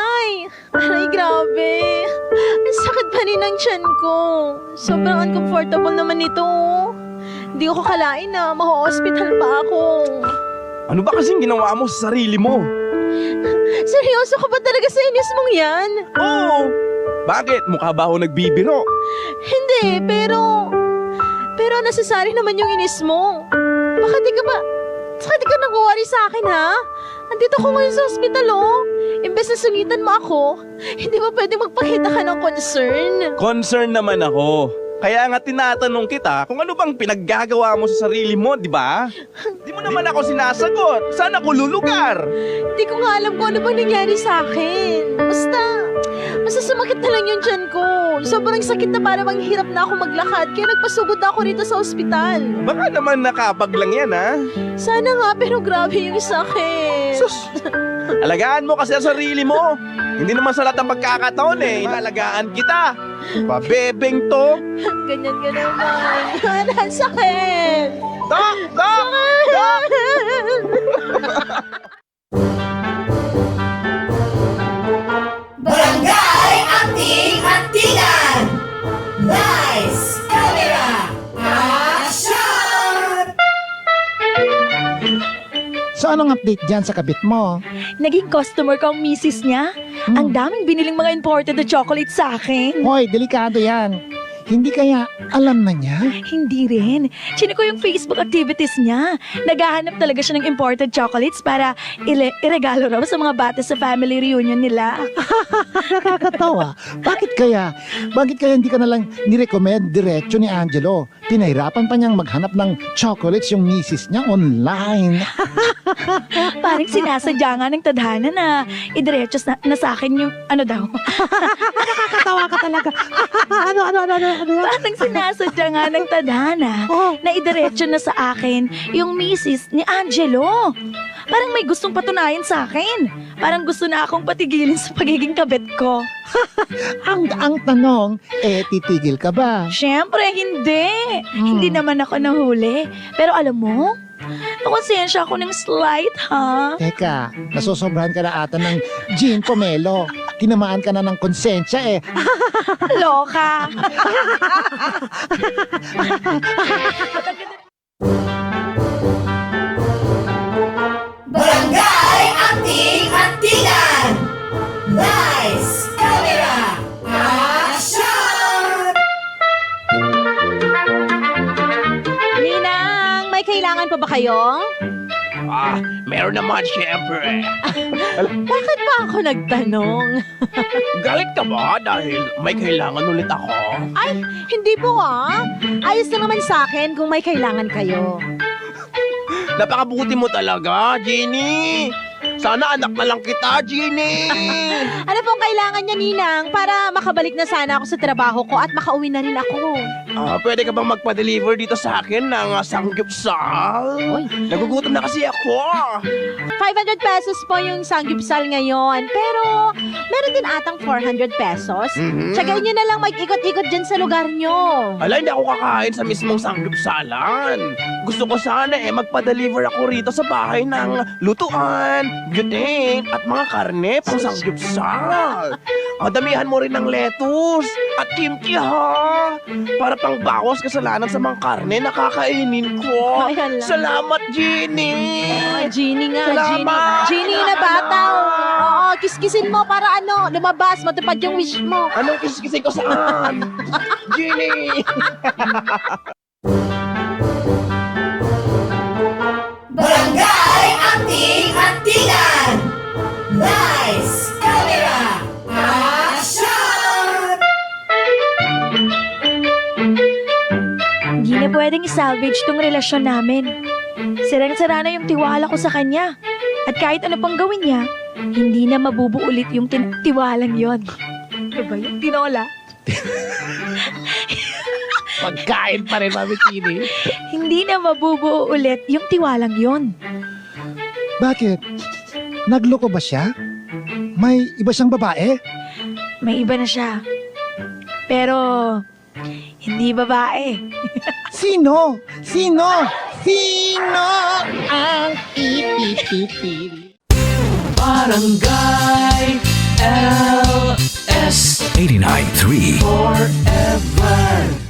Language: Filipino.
Aray, grabe. Ang sakit pa rin ng tiyan ko. Sobrang uncomfortable naman ito. Hindi ko kalain na maho-hospital pa ako. Ano ba kasing ginawa mo sa sarili mo? Seryoso ka ba talaga sa inis mong yan? Oo! Bakit? Mukha ba ako nagbibiro? Hindi, pero nasasari naman yung inis mo. Baka di ka nag-worry sa akin, ha? Andito ako ngayon sa ospital, oh. Imbes na sungitan mo ako, hindi mo pwedeng magpakita ka ng concern. Concern naman ako. Kaya nga tinatanong kita kung ano bang pinaggagawa mo sa sarili mo, di ba? Di mo naman ako sinasagot. Saan ako lulugar? Hindi ko nga alam kung ano bang nangyari sa akin. Basta sumakit na lang yung tiyan ko. Sobrang sakit na para bang hirap na ako maglakad. Kaya nagpasugod ako rito sa ospital. Baka naman nakapag lang yan, ha? Sana nga, pero grabe yung sakit. Sus! Alagaan mo kasi ang sarili mo. Hindi naman sa lahat ng pagkakataon eh. Alagaan kita. Pabebeng to. Ganyan ka naman. Ang sakit. Dok! Dok! Dok! Barangay Anting-Antingan! Nice! Camera! Action! So anong update dyan sa kabit mo? Naging customer ko ang misis niya. Ang daming biniling mga imported na chocolate sa akin. Hoy, delikado yan. Hindi kaya alam na niya? Hindi rin. Chine ko yung Facebook activities niya. Naghahanap talaga siya ng imported chocolates para iregalo raw sa mga bata sa family reunion nila. Nakakatawa. Bakit kaya? Bakit kaya hindi ka nalang nirecommend diretso ni Angelo? Pinahirapan pa niyang maghanap ng chocolates yung misis niya online. Parang sinasadya nga ng tadhana na idiretso na sa akin yung ano daw. Nakakatawa ka talaga. ano? Parang sinasadya nga ng tadhana na idiretso na sa akin yung misis ni Angelo. Parang may gustong patunayan sa akin. Parang gusto na akong patigilin sa pagiging kabet ko. Ang tanong, titigil ka ba? Siyempre, hindi. Hindi naman ako nahuli. Pero alam mo, nakonsensya ako ng slight, ha? Teka, nasusobrahan ka na ata ng gin pomelo. Tinamaan ka na ng konsensya eh. Loka. Barangay Anting-Antingan! Nice! Camera! Action! Ninang, may kailangan pa ba kayo? Meron naman syempre. Bakit pa ako nagtanong? Galit ka ba dahil may kailangan ulit ako? Ay, hindi po ayos lang naman sa akin kung may kailangan kayo. Napakabuti mo talaga, Jenny. Sana anak na lang kita, Jenny. Ano pong kailangan niya, Ninang, para makabalik na sana ako sa trabaho ko at makauwi na rin ako? Pwede ka bang magpa-deliver dito sa akin ng sanggupsal? Oy. Nagugutom na kasi ako. 500 pesos po yung sanggupsal ngayon, pero meron din atang 400 pesos. Mhm. Tsagain nyo na lang mag-ikot-ikot dyan sa lugar nyo. Ala, hindi ako kakain sa mismong sanggupsalan. Gusto ko sana magpa-deliver ako rito sa bahay ng lutuan, butane, at mga karne pang sanggupsal. Damihan mo rin ng lettuce at kimchi, ha? Para pang bawas kasalanan sa mga karne na kakainin ko. Ay, hala. Salamat, Jenny! Ay, Genie nga, Salamat! Genie na bata. Oo, kiskisin mo para lumabas, matupad yung wish mo. Anong kisikisig ko saan? Jenny! Barangay Anting-Antingan! Nice! Camera! Action! Hindi na pwedeng i-salvage tong relasyon namin. Sirang-sira na yung tiwala ko sa kanya. At kahit ano pang gawin niya, hindi na mabubuo ulit yung tiwalang yon. Ano ba yung tinola? Pagkain pa rin, Mami Chini. Hindi na mabubuo ulit yung tiwalang yon. Bakit? Nagloko ba siya? May iba siyang babae? May iba na siya. Pero, hindi babae. Sino? Sino? Sino ang ipipipili? Barangay LS 89.3 Forever.